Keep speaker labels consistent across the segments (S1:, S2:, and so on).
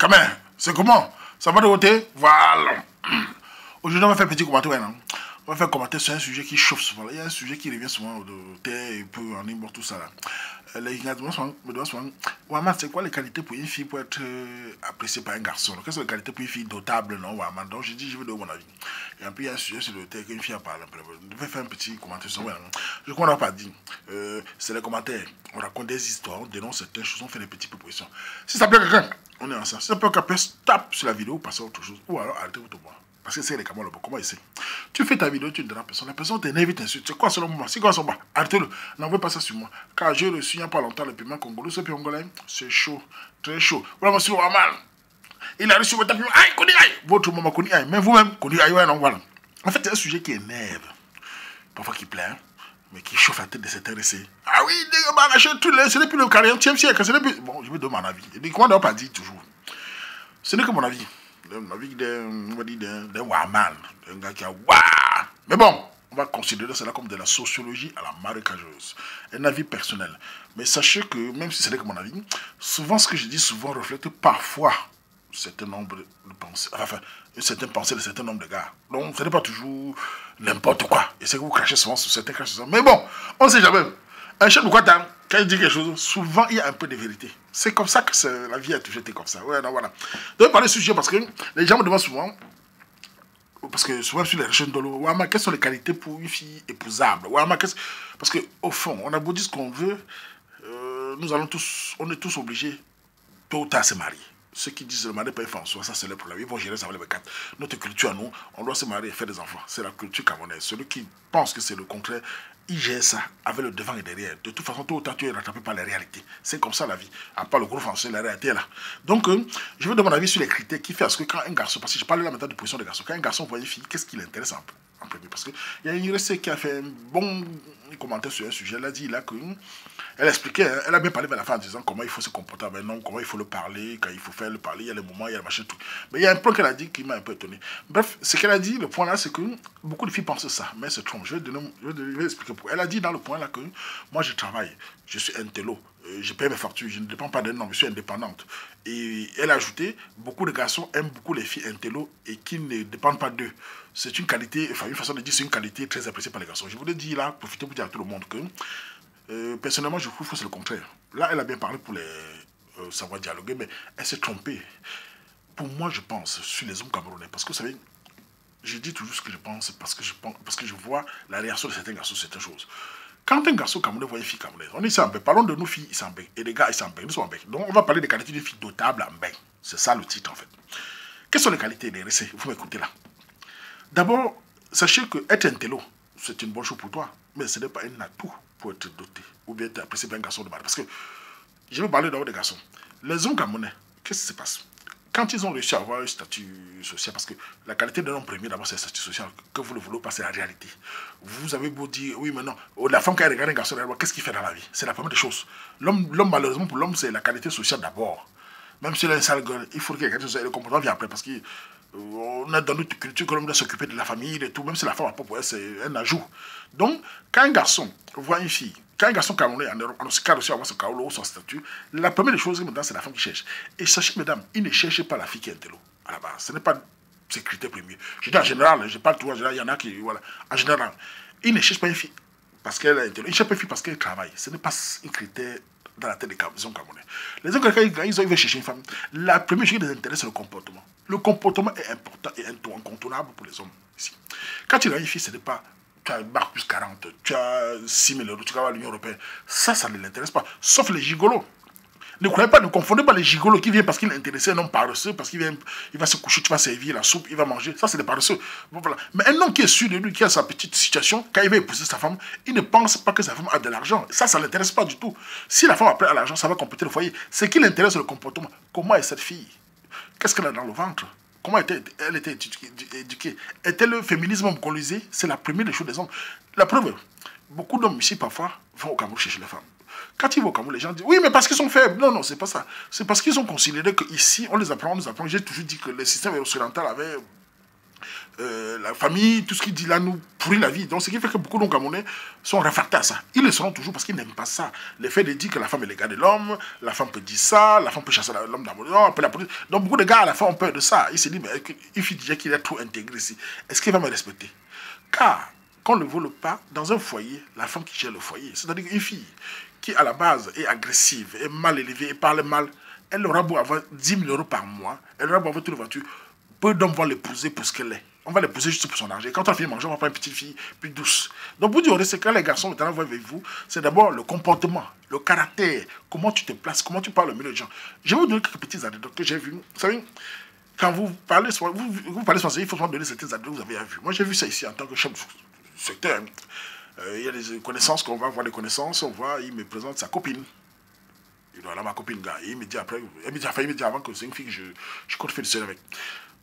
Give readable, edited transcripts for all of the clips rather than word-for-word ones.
S1: quand même, c'est comment? Ça va de côté? Voilà. Aujourd'hui, on va faire un petit commentaire. Non? On va faire un commentaire sur un sujet qui chauffe souvent. Il y a un sujet qui revient souvent de terre et peu en immort, tout ça là. Les gars me demandent souvent, Ouamad, c'est quoi les qualités pour une fille pour être appréciée par un garçon? Quelles sont les qualités pour une fille dotable, non, Ouamad? Donc j'ai dit, je vais donner mon avis. Et puis il y a un sujet sur le terre qu'une fille a parlé. Je vais faire un petit commentaire sur ça. Je crois qu'on n'a pas dit. C'est les commentaires. On raconte des histoires, on dénonce certaines choses, on fait des petites propositions. Si ça plaît à quelqu'un, on est ensemble. Si ça plaît à quelqu'un, tape sur la vidéo, passez à autre chose. Ou alors arrêtez-vous de voir. Parce que c'est les camarades, comment il sait. Tu fais ta vidéo, tu donnes à la personne t'énerve, t'insulte. C'est quoi selon moi? C'est quoi son bas? Arrêtez-le. N'envoie pas ça sur moi. Car j'ai reçu il n'y a pas longtemps le paiement congolais. Ce paiement congolais, c'est chaud, très chaud. Voilà, monsieur Ouamad. Il a reçu votre paiement. Aïe, Koni, aïe. Votre maman Koni, aïe. Mais vous-même, Koni, aïe, ouais, non, voilà. En fait, c'est un sujet qui énerve. Parfois qui plaît, hein, mais qui chauffe la tête de certains récits. Ah oui, ce n'est plus le 40e siècle. Bon, je vais donner mon avis. Et comment on n'a pas dit toujours? Ce n'est que mon avis. L'avis d'un Ouamad, un gars qui a waouh. Mais bon, on va considérer cela comme de la sociologie à la marécageuse. Un avis personnel. Mais sachez que, même si ce n'est que mon avis, souvent ce que je dis souvent reflète parfois un certain nombre de pensées, enfin, une certaine pensée de certains nombre de gars. Donc, ce n'est pas toujours n'importe quoi. Et c'est que vous crachez souvent sur certains cas. Mais bon, on ne sait jamais. Un chef de quoi quand il dit quelque chose, souvent il y a un peu de vérité. C'est comme ça que la vie a toujours été comme ça. Ouais, non, voilà. Donc, parler de ce sujet parce que les gens me demandent souvent, parce que souvent sur les chaînes de l'eau, Ouamad, quelles sont les qualités pour une fille épousable? Ouamad, parce qu'au fond, on a beau dire ce qu'on veut, on est tous obligés, tôt ou tard, à se marier. Ceux qui disent le mari pas François, ça c'est le problème. Ils vont gérer ça avec les quatre. Notre culture à nous, on doit se marier et faire des enfants. C'est la culture camerounaise. Celui qui pense que c'est le contraire, il gère ça avec le devant et derrière. De toute façon, tôt ou tard, tu es rattrapé par les réalités. C'est comme ça la vie. À part le gros français, la réalité est là. Donc, je veux donner mon avis sur les critères qui fait à ce que quand un garçon, parce que je parle là maintenant de position des garçons, quand un garçon voit une fille, qu'est-ce qui l'intéresse en premier? Parce qu'il y a une URC qui a fait un bon commentaire sur un sujet. Elle a dit là que. Elle expliquait, elle a bien parlé vers la fin en disant comment il faut se comporter avec un homme, comment il faut le parler, quand il faut faire le parler, il y a les moments, il y a le machin, tout. Mais il y a un point qu'elle a dit qui m'a un peu étonné. Bref, ce qu'elle a dit, le point là, c'est que beaucoup de filles pensent ça, mais c'est trop. Je vais expliquer pourquoi. Elle a dit dans le point là que moi je travaille, je suis intello, je paye mes factures, je ne dépends pas d'un homme, je suis indépendante. Et elle a ajouté, beaucoup de garçons aiment beaucoup les filles intello et qui ne dépendent pas d'eux. C'est une qualité, enfin une façon de dire, c'est une qualité très appréciée par les garçons. Je voulais dire là, profitez pour dire à tout le monde que personnellement, je trouve que c'est le contraire. Là, elle a bien parlé pour les savoir dialoguer, mais elle s'est trompée. Pour moi, je pense sur les hommes camerounais. Parce que, vous savez, je dis toujours ce que je pense parce que je vois la réaction de certains garçons sur certaines choses. Quand un garçon camerounais voit une fille camerounaise, on est ici en bec. Parlons de nos filles ici en bec. Et les gars ici en bec. Nous sommes en bec. Donc, on va parler des qualités d'une fille dotable en bec. C'est ça le titre, en fait. Quelles sont les qualités des récits? Vous m'écoutez là. D'abord, sachez que être intello, c'est une bonne chose pour toi. Mais ce n'est pas un atout pour être doté ou bien être apprécié par un garçon de mari. Parce que je vais parler d'abord des garçons. Les hommes camerounais, qu'est-ce qui se passe? Quand ils ont réussi à avoir un statut social, parce que la qualité d'un homme premier, d'abord, c'est le statut social, que vous le voulez pas, c'est la réalité. Vous avez beau dire, oui, mais non, la femme qui a regardé un garçon, qu'est-ce qu'il fait dans la vie? C'est la première des choses. L'homme, malheureusement, pour l'homme, c'est la qualité sociale d'abord. Même s'il a une sale gueule, il faut qu'il y ait la qualité sociale, le comportement vient après, parce que on a dans notre culture que l'homme doit s'occuper de la famille et tout, même si la femme n'a pas pour elle, c'est un ajout. Donc, quand un garçon voit une fille, quand un garçon camerounais en Europe, en ce cas aussi avoir son carreau ou son statut, la première des choses, c'est la femme qui cherche. Et sachez, mesdames, il ne cherche pas la fille qui est intello. À la base, ce n'est pas ses critères premiers. Je dis en général, je parle tout en général, il y en a qui, voilà. En général, il ne cherche pas une fille parce qu'elle est intello. Il cherche pas une fille parce qu'elle travaille. Ce n'est pas un critère dans la tête des hommes camerounais. Les hommes, quand ils veulent chercher une femme, la première chose qui les intéresse, c'est le comportement. Le comportement est important et incontournable pour les hommes ici. Quand tu as une fille, ce n'est pas tu as bac plus 40, tu as 6 000 euros, tu vas à l'Union européenne. Ça ne l'intéresse pas. Sauf les gigolos. Ne croyez pas, ne confondez pas les gigolos qui viennent parce qu'il est intéressé, un homme paresseux, parce qu'il va se coucher, tu vas servir la soupe, il va manger. Ça, c'est des paresseux. Bon, voilà. Mais un homme qui est sûr de lui, qui a sa petite situation, quand il va épouser sa femme, il ne pense pas que sa femme a de l'argent. Ça ne l'intéresse pas du tout. Si la femme après a l'argent, ça va compléter le foyer. Ce qui l'intéresse, c'est le comportement. Comment est cette fille? Qu'est-ce qu'elle a dans le ventre? Comment elle était éduquée? Était le féminisme colonisé? C'est la première des choses des hommes. La preuve, beaucoup d'hommes ici, parfois, vont au Cameroun chercher les femmes. Quand ils vont au Cameroun, les gens disent, oui, mais parce qu'ils sont faibles. Non, non, c'est pas ça. C'est parce qu'ils ont considéré qu'ici, on les apprend. J'ai toujours dit que le système occidental avait la famille, tout ce qu'il dit là nous pourrit la vie. Donc ce qui fait que beaucoup de Camerounais sont réfractaires à ça. Ils le seront toujours parce qu'ils n'aiment pas ça. Le fait de dire que la femme est l'égale de l'homme, la femme peut dire ça, la femme peut chasser l'homme dans le peut la police. Donc beaucoup de gars à la fin ont peur de ça. Ils se disent, mais il faut déjà qu'il est trop intégré ici. Est-ce qu'il va me respecter? Car, qu'on ne le vole pas, dans un foyer, la femme qui gère le foyer, c'est-à-dire une fille qui à la base est agressive, est mal élevée, et parle mal, elle aura beau avoir 10 000 € par mois, elle aura beau avoir toute la voiture, peu d'hommes vont l'épouser pour ce qu'elle est. On va l'épouser juste pour son argent. Et quand on a fini de manger, on va prendre une petite fille plus douce. Donc vous direz, c'est quand les garçons maintenant vont avec vous, c'est d'abord le comportement, le caractère, comment tu te places, comment tu parles au milieu des gens. Je vais vous donner quelques petites anecdotes que j'ai vues. Vous savez, quand vous parlez français, il faut souvent donner certaines anecdotes que vous avez vues. Moi, j'ai vu ça ici en tant que chef de secteur. Il y a des connaissances qu'on va voir, des connaissances, on voit, il me présente sa copine. Il doit aller à ma copine, gars. Et il me dit après, il me dit avant que c'est une fille que je compte faire du seul avec.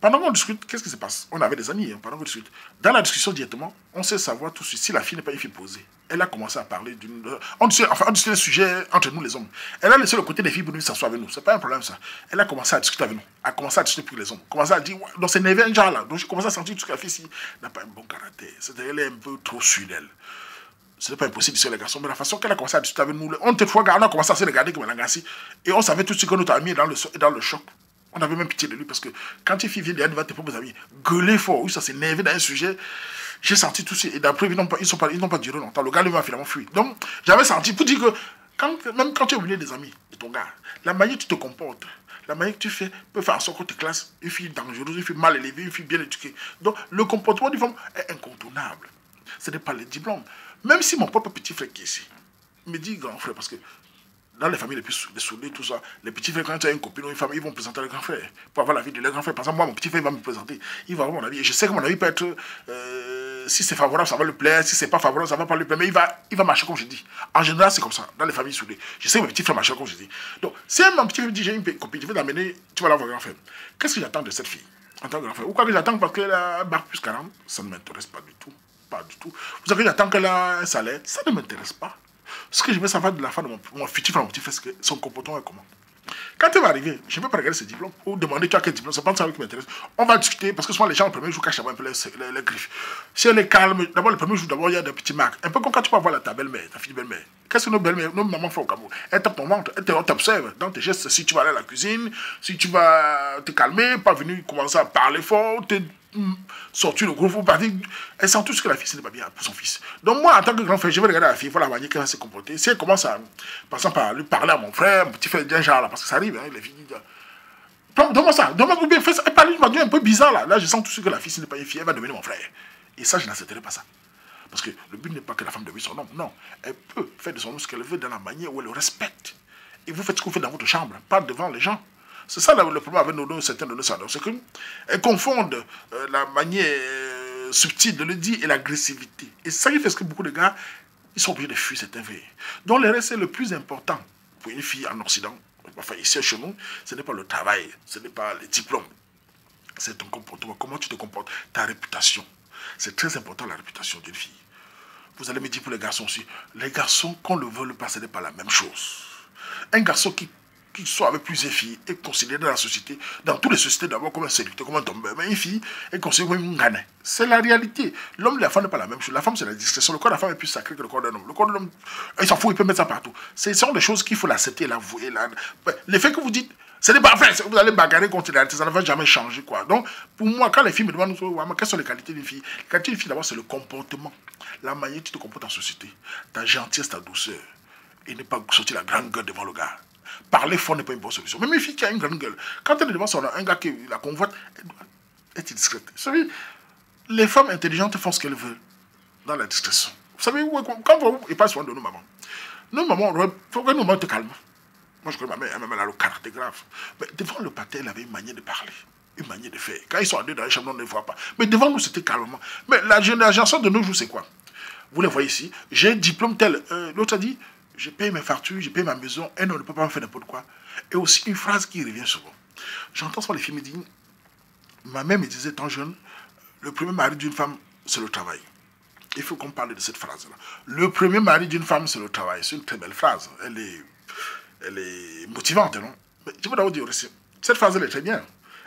S1: Pendant qu'on discute, qu'est-ce qui se passe? On avait des amis, hein, pendant qu'on discute. Dans la discussion directement, on sait savoir tout de suite si la fille n'est pas une fille posée. Elle a commencé à parler d'une... On discute des sujets entre nous les hommes. Elle a laissé le côté des filles pour venir s'asseoir avec nous. C'est pas un problème ça. Elle a commencé à discuter avec nous. Elle a commencé à discuter pour les hommes. Commencé à dire, ouais, donc c'est nerveux un genre là. Donc j'ai commencé à sentir que la fille ici n'a pas un bon caractère. C'est-à-dire elle est un peu trop sur elle. Ce n'est pas impossible sur les garçons, mais la façon qu'elle a commencé à discuter avec nous, on a commencé à se regarder comme un gassi, et on savait tout de suite que notre ami est dans le choc. On avait même pitié de lui parce que quand une fille vient devant tes propres amis, gueuler fort, oui, ça s'est énervé dans un sujet, j'ai senti tout de suite, et d'après, ils n'ont pas duré longtemps. Le gars lui a finalement fui. Donc, j'avais senti pour dire que même quand tu es au milieu des amis de ton gars, la manière que tu te comportes, la manière que tu fais peut faire en sorte que tu classes une fille dangereuse, une fille mal élevée, une fille bien éduquée. Donc, le comportement d'une femme est incontournable. Ce n'est pas le diplôme. Même si mon propre petit frère qui est ici me dit grand frère, parce que dans les familles les plus soudées, tout ça, les petits frères, quand tu as une copine ou une femme, ils vont présenter le grand frère pour avoir la vie de leur grand frère. Par exemple, moi, mon petit frère va me présenter, il va avoir mon avis. Et je sais que mon avis peut être, si c'est favorable, ça va lui plaire, si c'est pas favorable, ça va pas lui plaire, mais il va marcher comme je dis. En général, c'est comme ça, dans les familles soudées. Je sais que mon petit frère marche comme je dis. Donc, si mon petit frère me dit, j'ai une copine, je vais l'amener, tu vas l'avoir grand frère. Qu'est-ce que j'attends de cette fille en tant que grand frère? Ou quoi que j'attends parce qu'elle a bac plus 40, ça ne m'intéresse pas du tout. Pas du tout. Vous savez, j'attends qu'elle a un salaire, ça ne m'intéresse pas. Ce que je veux savoir de la femme de mon futur frère, mon petit frère, c'est que son comportement est comment. Quand elle va arriver, je ne vais pas regarder ses diplômes ou demander tu as quel diplôme, c'est pas ça qui m'intéresse. On va discuter parce que souvent les gens, le premier jour, cachent un peu les griffes. Si elle est calme, d'abord le premier jour, d'abord il y a des petits marques. Un peu comme quand tu vas voir ta belle-mère, ta fille belle-mère. Qu'est-ce que nos belles-mères, nos mamans font au Cameroun? Elle tape ton ventre, elle t'observe dans tes gestes. Si tu vas aller à la cuisine, si tu vas te calmer, pas venir commencer à parler fort, sortir le groupe, faut partir. Elle sent tout ce que la fille, ce n'est pas bien pour son fils. Donc moi, en tant que grand frère, je vais regarder la fille, voilà la manière qu'elle va se comporter. Si elle commence à, par exemple, à lui parler à mon frère, mon petit frère, d'un genre là, parce que ça arrive, hein, les filles disent, donne-moi ça, donne-moi bien, fais ça. Elle parle d'une manière un peu bizarre là. Là, je sens tout ce que la fille, ce n'est pas une fille, elle va devenir mon frère. Et ça, je n'accepterai pas ça. Parce que le but n'est pas que la femme devienne son homme. Non, elle peut faire de son homme ce qu'elle veut dans la manière où elle le respecte. Et vous faites ce que vous faites dans votre chambre, pas devant les gens. C'est ça le problème avec certains de nos salons. C'est qu'elles confondent la manière subtile de le dire et l'agressivité. Et ça qui fait que beaucoup de gars, ils sont obligés de fuir certains faits. Donc le reste, c'est le plus important pour une fille en Occident. Enfin, ici chez nous, ce n'est pas le travail, ce n'est pas les diplômes. C'est ton comportement, comment tu te comportes, ta réputation. C'est très important la réputation d'une fille. Vous allez me dire pour les garçons aussi, les garçons, qu'on le veut pas, ce n'est pas la même chose. Un garçon qui soit avec plusieurs filles est considéré dans la société, dans toutes les sociétés d'abord comme un séducteur, comme un tombeur. Mais une fille est considérée comme une gana. C'est la réalité. L'homme et la femme n'est pas la même chose. La femme, c'est la discrétion. Le corps de la femme est plus sacré que le corps d'un homme. Le corps de l'homme, il s'en fout, il peut mettre ça partout. Ce sont des choses qu'il faut l'accepter, l'avouer. Les faits que vous dites, ce n'est pas vrai. Vous allez bagarrer contre la réalité, ça ne va jamais changer, quoi. Donc, pour moi, quand les filles me demandent quelles sont les qualités d'une fille, les qualités d'une fille, d'abord, c'est le comportement. La manière dont tu te comportes en société. Ta gentillesse, ta douceur. Et ne pas sortir la grande gueule devant le gars. Parler fort n'est pas une bonne solution. Même une fille qui a une grande gueule, quand elle est devant un gars qui la convoite, elle doit être discrète. Vous savez, les femmes intelligentes font ce qu'elles veulent dans la discrétion. Vous savez, quand vous, et pas souvent de nos mamans, il faut que nos mamans te calment. Moi, je connais ma mère, elle a le caractère grave. Mais devant le pâté, elle avait une manière de parler, une manière de faire. Quand ils sont en deux dans les chambres, on ne les voit pas. Mais devant nous, c'était calmement. Mais la génération de nos jours, c'est quoi? Vous les voyez ici, j'ai un diplôme tel. L'autre a dit, je paye mes factures, je paye ma maison, et on ne peut pas me faire n'importe quoi. Et aussi une phrase qui revient souvent. J'entends souvent les filles me dire, ma mère me disait, tant jeune, le premier mari d'une femme, c'est le travail. Il faut qu'on parle de cette phrase-là. Le premier mari d'une femme, c'est le travail. C'est une très belle phrase. Elle est motivante, non? Mais je veux d'abord dire aussi, cette phrase, elle est très bien.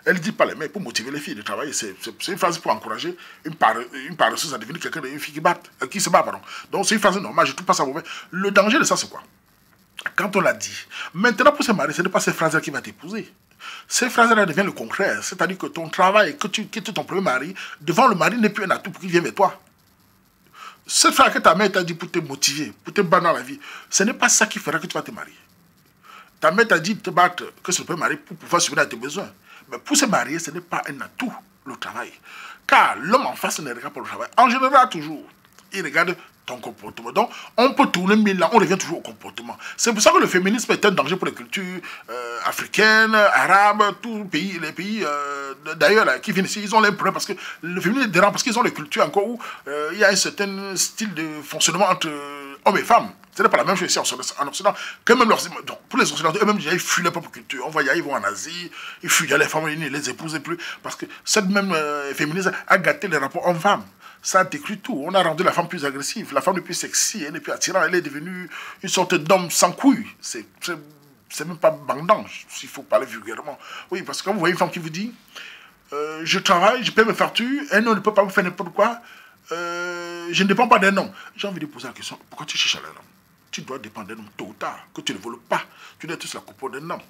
S1: Elle ne dit pas les mains pour motiver les filles de travailler. C'est une phrase pour encourager une paresseuse à devenir quelqu'un d'une fille qui se bat. Pardon. Donc c'est une phrase normale, je ne trouve pas ça mauvais. Le danger de ça, c'est quoi? Quand on l'a dit, maintenant pour se marier, ce n'est pas ces phrases-là qui va t'épouser. Ces phrases-là deviennent le concret. C'est-à-dire que ton travail, que tu quittes ton premier mari, devant le mari n'est plus un atout pour qu'il vienne vers toi. Cette phrase que ta mère t'a dit pour te motiver, pour te battre dans la vie, ce n'est pas ça qui fera que tu vas te marier. Ta mère t'a dit de te battre, que c'est le premier mari pour pouvoir subvenir à tes besoins. Mais pour se marier, ce n'est pas un atout, le travail. Car l'homme en face ne regarde pas le travail. En général, toujours, il regarde ton comportement. Donc, on peut tourner 1000 ans, on revient toujours au comportement. C'est pour ça que le féminisme est un danger pour les cultures africaines, arabes, tous les pays d'ailleurs qui viennent ici. Ils ont les problèmes parce que le féminisme est dérangé parce qu'ils ont les cultures encore où il y a un certain style de fonctionnement entre hommes et femmes. Ce n'est pas la même chose ici en Occident. Que même donc, pour les Occidentaux, eux-mêmes, ils fuient leur propre culture. On voit, ils vont en Asie, ils fuient les femmes, ils ne les épousent plus. Parce que cette même féminisme a gâté les rapports hommes-femmes. Ça décrit tout. On a rendu la femme plus agressive, la femme n'est plus sexy, elle n'est plus attirante, elle est devenue une sorte d'homme sans couilles. C'est même pas bandant, s'il faut parler vulgairement. Oui, parce que quand vous voyez une femme qui vous dit je travaille, je paie mes factures, un homme ne peut pas me faire n'importe quoi, je ne dépends pas d'un homme. J'ai envie de poser la question, pourquoi tu cherches un homme? Tu dois dépendre d'un homme tôt ou tard, que tu ne voles pas. Tu dois être la coupe d'un homme,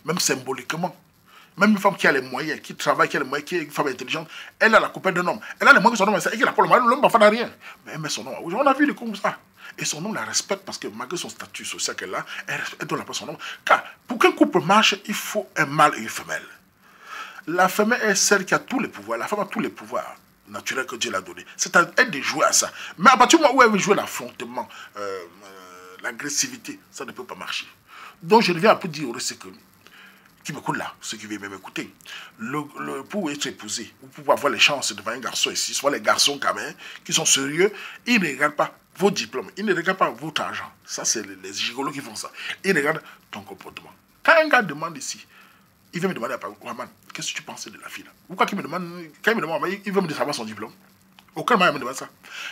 S1: même symboliquement. Même une femme qui a les moyens, qui travaille, qui a les moyens, qui est une femme intelligente, elle a la coupe d'un homme. Elle a les moyens que son homme et qu'elle n'a pas le moyen, l'homme n'a rien. Mais elle met son nom. On a vu les comme ça. Et son nom la respecte parce que malgré son statut social qu'elle a, elle doit l'appeler son nom. Car pour qu'un couple marche, il faut un mâle et une femelle. La femelle est celle qui a tous les pouvoirs. La femme a tous les pouvoirs naturels que Dieu l'a donné. C'est à elle de jouer à ça. Mais à partir du moment où elle veut jouer l'affrontement, l'agressivité, ça ne peut pas marcher. Donc je reviens un peu dire au que qui m'écoutent là, ceux qui veulent même écouter, pour être épousé, ou pour avoir les chances devant un garçon ici, soit les garçons quand même, qui sont sérieux, ils ne regardent pas vos diplômes, ils ne regardent pas votre argent. Ça, c'est les gigolos qui font ça. Ils regardent ton comportement. Quand un gars demande ici, il vient me demander à Waman, qu'est-ce que tu pensais de la fille là? Ou quand il me demande, il veut me savoir son diplôme. Aucun moment il me demande ça.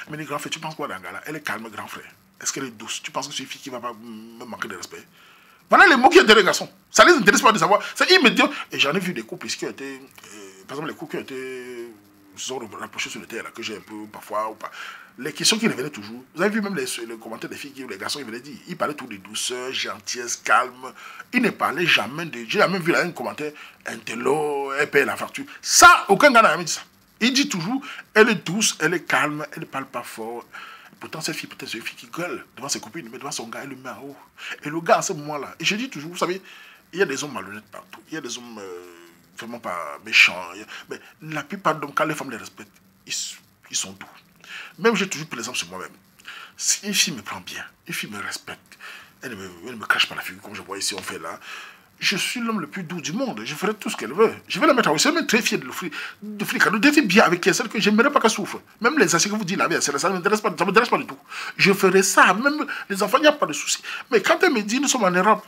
S1: Il me dit, grand frère, tu penses quoi d'un gars là? Elle est calme, grand frère. Est-ce qu'elle est douce? Tu penses que c'est une fille qui ne va pas me manquer de respect? Voilà les mots qui intéressent les garçons. Ça ne les intéresse pas de savoir. C'est immédiat. Et j'en ai vu des couples qui ont été, par exemple, les couples qui ont été, se sont rapprochés sur le terrain, là, que j'ai un peu parfois ou pas. Les questions qui revenaient toujours. Vous avez vu même les commentaires des filles, les garçons, ils venaient dire. Ils parlaient tout de douceur, gentillesse, calme. Ils ne parlaient jamais de. J'ai même vu là un commentaire, intello, elle paye la facture. Ça, aucun gars n'a jamais dit ça. Il dit toujours, elle est douce, elle est calme, elle ne parle pas fort. Pourtant, cette fille, peut-être c'est une fille qui gueule devant ses copines, mais devant son gars, elle le met en haut. Et le gars, à ce moment-là, et je dis toujours, vous savez, il y a des hommes malhonnêtes partout. Il y a des hommes vraiment pas méchants. Mais la plupart d'hommes, quand les femmes les respectent, ils sont doux. Même j'ai toujours pris l'exemple sur moi-même. Si une fille me prend bien, une fille me respecte, elle ne me crache pas la figure comme je vois ici, on fait là. Je suis l'homme le plus doux du monde. Je ferai tout ce qu'elle veut. Je vais la mettre à haut. Je suis même très fier de l'offrir cadeau. D'être bien avec elle, celle que j'aimerais pas qu'elle souffre. Même les anciens que vous dites là, ça ne m'intéresse pas, ça me m'intéresse pas du tout. Je ferai ça. Même les enfants, il n'y a pas de souci. Mais quand elle me dit, nous sommes en Europe,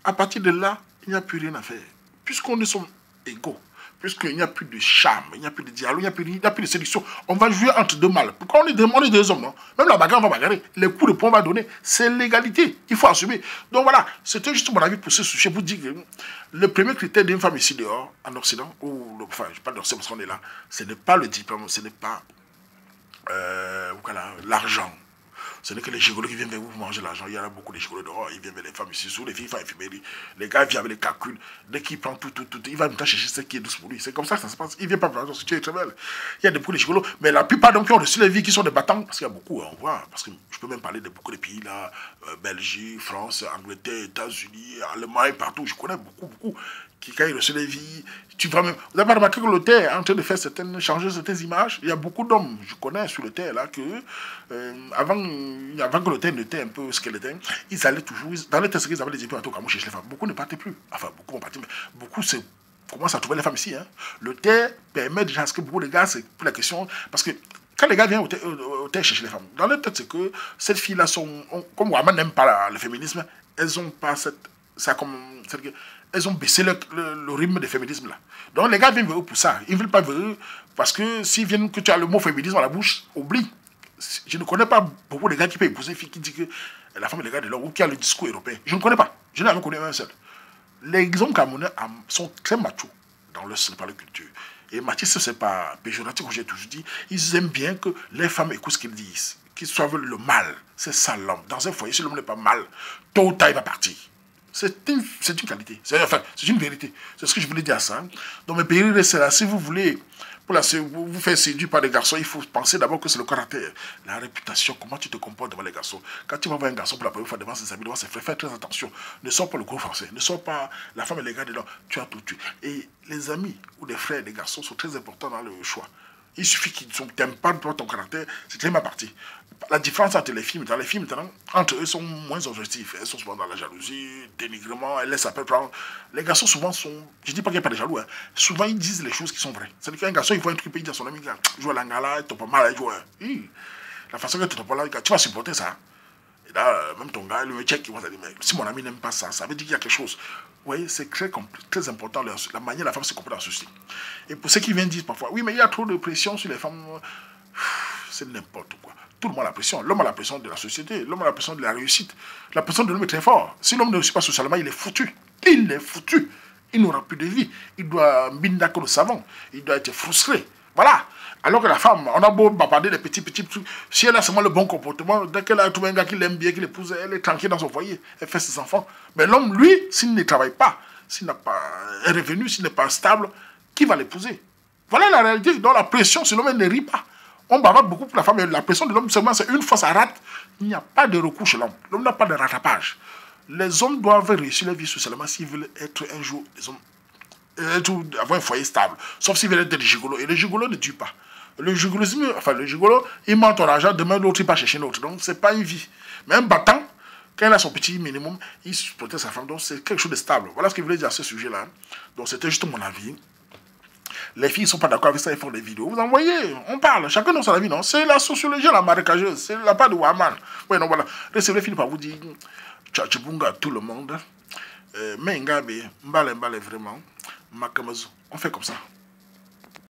S1: à partir de là, il n'y a plus rien à faire. Puisqu'on nous sommes égaux, puisqu'il n'y a plus de charme, il n'y a plus de dialogue, il n'y a plus de séduction, on va jouer entre deux mâles. Pourquoi on est deux hommes, non? Même la bagarre, on va bagarrer. Les coups de poing, on va donner. C'est l'égalité. Il faut assumer. Donc voilà, c'était juste mon avis pour ce sujet, pour dire que le premier critère d'une femme ici dehors, en Occident, enfin, je parle d'Occident parce qu'on est là, ce n'est pas le diplôme, ce n'est pas voilà, l'argent. Ce n'est que les gigolos qui viennent vers vous pour manger l'argent. Il y en a beaucoup de gigolos dehors. Ils viennent vers les femmes ici, sous les filles font infirmerie. Les gars viennent avec les calculs. Dès qu'il prend tout, il va me chercher ce qui est douce pour lui. C'est comme ça que ça se passe. Il ne vient pas voir ce qui est très belle. Il y a beaucoup de gigolos. Mais la plupart d'entre eux qui ont reçu les vies qui sont des battants, parce qu'il y a beaucoup, on voit. Parce que je peux même parler de beaucoup de pays là, Belgique, France, Angleterre, États-Unis, Allemagne, partout. Je connais beaucoup qui, quand ils reçoivent les vies, tu vois même. Vous avez remarqué que le terre est en train de faire changer certaines images. Il y a beaucoup d'hommes, je connais sur le terre là, que avant que le terre n'était un peu ce qu'elle était, ils allaient toujours, dans les tests qu'ils avaient les épées en tout cas, moi chez les femmes. Beaucoup ne partaient plus. Enfin, beaucoup vont partir, mais beaucoup commencent à trouver les femmes ici. Hein. Le terre permet déjà à ce que beaucoup de gars, c'est pour la question, parce que quand les gars viennent au terre chercher les femmes, dans leur tête, c'est que ces filles-là sont, comme Waman n'aime pas le féminisme, elles ont pas elles ont baissé le rythme du féminisme là. Donc les gars viennent vers eux pour ça. Ils ne veulent pas vers eux parce que s'ils viennent que tu as le mot féminisme à la bouche, oublie. Je ne connais pas beaucoup de gars qui peuvent épouser une fille qui dit que la femme est le gars de l'homme ou qui a le discours européen. Je ne connais pas. Je n'ai jamais connu un seul. Les hommes camerounais sont très machos dans leur ce n'est pas leur culture. Et Mathis, c'est pas péjoratif que j'ai toujours dit. Ils aiment bien que les femmes écoutent ce qu'ils disent. Qu'ils soient le mal. C'est ça l'homme. Dans un foyer, si l'homme n'est pas mal, tôt ou tard, il va partir. C'est une qualité. C'est une vérité. C'est ce que je voulais dire à ça. Dans mes pays, c'est là. Si vous voulez vous faire séduire par des garçons, il faut penser d'abord que c'est le caractère, la réputation, comment tu te comportes devant les garçons. Quand tu vas voir un garçon pour la première fois devant ses amis, devant ses frères, fais très attention. Ne sors pas le gros français, ne sors pas la femme et les gars dedans. Tu as tout tué. Et les amis ou les frères des garçons sont très importants dans le choix. Il suffit qu'ils ne t'aiment pas pour ton caractère, c'est très mal parti. La différence entre les filles, maintenant, entre eux, sont moins objectifs. Elles sont souvent dans la jalousie, dénigrement, elles laissent à peu prendre. Les garçons, souvent, sont. Je ne dis pas qu'il n'y a pas de jaloux, hein. Souvent, ils disent les choses qui sont vraies. C'est-à-dire qu'un garçon, il voit un truc, il dit à son ami, joue à l'angala, il ne pas mal, il joue. La façon que tu ne pas là, tu vas supporter ça. Et là, même ton gars, il me check, il va dire, mais si mon ami n'aime pas ça, ça veut dire qu'il y a quelque chose. Vous voyez, c'est très important, la manière dont la femme se comporte dans ceci. Et pour ceux qui viennent dire parfois, oui, mais il y a trop de pression sur les femmes, c'est n'importe quoi. Tout le monde a la pression. L'homme a la pression de la société. L'homme a la pression de la réussite. La pression de l'homme est très forte. Si l'homme ne réussit pas socialement, il est foutu. Il est foutu. Il n'aura plus de vie. Il doit binda comme le savon. Il doit être frustré. Voilà. Alors que la femme, on a beau bavarder des petits trucs. Si elle a seulement le bon comportement, dès qu'elle a trouvé un gars qui l'aime bien, qui l'épouse, elle est tranquille dans son foyer. Elle fait ses enfants. Mais l'homme, lui, s'il ne travaille pas, s'il n'a pas un revenu, s'il n'est pas stable, qui va l'épouser? Voilà la réalité. Dans la pression, si l'homme ne rit pas. On bavarde beaucoup pour la femme, mais la pression de l'homme, seulement, c'est une fois ça rate, il n'y a pas de recours chez l'homme. L'homme n'a pas de rattrapage. Les hommes doivent réussir leur vie socialement s'ils veulent être un jour des hommes, avoir un foyer stable. Sauf s'ils veulent être des gigolos. Et les gigolos ne tuent pas. Le gigolo, il ment ton argent, demain l'autre, il va chercher l'autre. Donc, ce n'est pas une vie. Mais un battant, quand il a son petit minimum, il protège sa femme. Donc, c'est quelque chose de stable. Voilà ce que je voulais dire à ce sujet-là. Donc, c'était juste mon avis. Les filles ne sont pas d'accord avec ça, ils font des vidéos. Vous envoyez, on parle, chacun dans son avis, non? C'est la sociologie, la marécageuse, c'est la part de Waman. Oui, non, voilà. Recevez finit par vous dire, tchatchibunga tout le monde, mais Ngabe, mbale, vraiment, makamazu. On fait comme ça.